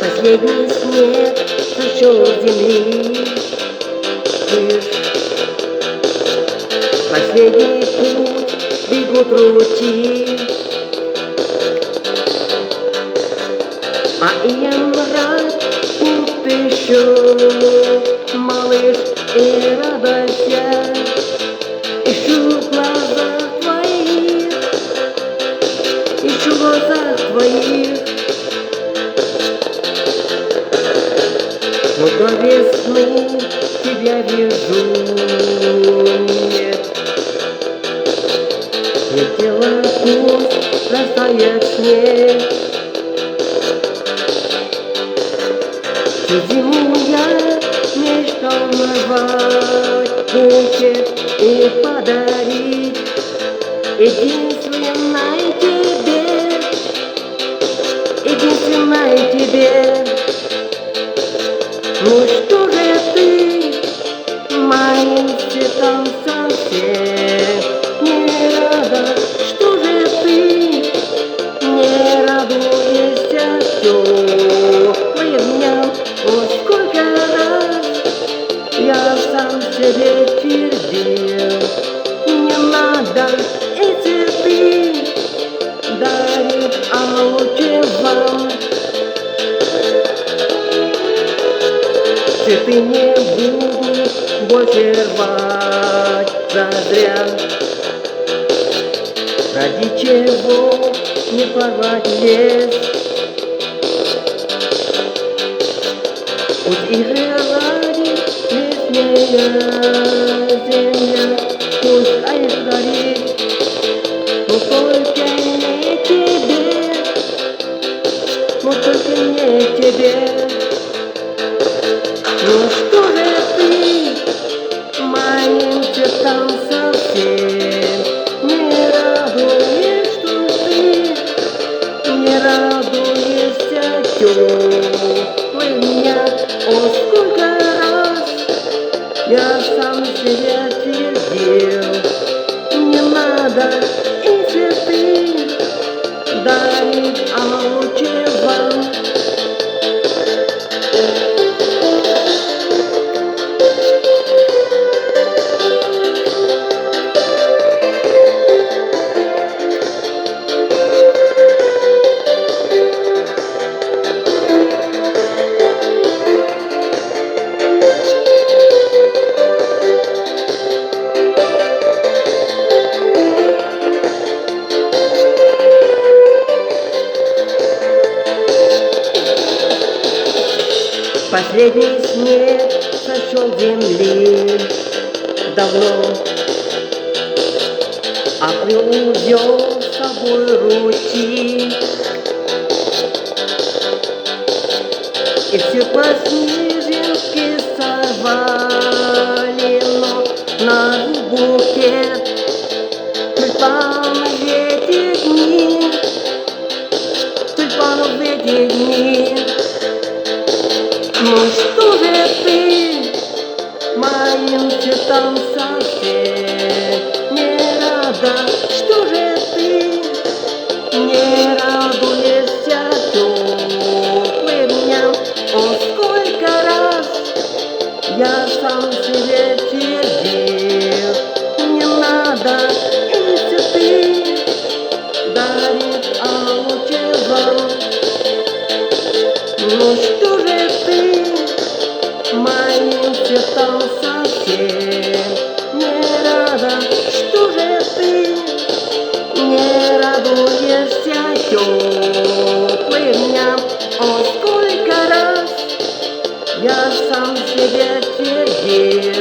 Последний снег сошел с земли, последний путь бегут ручьи, а я рад, тут еще малыш, и радуйся, ищу в глазах твоих, ищу в глазах твоих. Но до весны тебя вижу, нет. Летела пусть растает снег. Всю зиму я мечтал нарвать букет и подарить единственной тебе, единственной тебе. Ну что же ты моим цветом совсем не рада? Что же ты не радуешься теплым дням? О, сколько раз я сам себе твердил, не надо и цветы дарить, а лучше вам. Цветы не буду больше рвать зазря. Ради чего не порвать лес? Пусть игры ради лесная земля, пусть горит, но только не тебе, но только не тебе. Ну что же ты моим цветам совсем не радуешь, что ты не радуешься теплым дням? О, сколько раз я сам себе твердил, не надо и цветы дарить, а лучше вам. Последний снег сошел с земли давно, апрель увел с собой ручьи, и все по снежинке сорвали, но на букет тюльпанов в эти дни, тюльпанов в эти дни. Ну что же ты моим цветам совсем не рада? Что же ты не радуешься теплым дням? О, сколько раз я сам себе твердил, не надо и цветы дарить, а лучше вам. Ну что же ты моим цветам совсем не рада? Что же ты не радуешься теплым дням? О, сколько раз я сам себе твердил,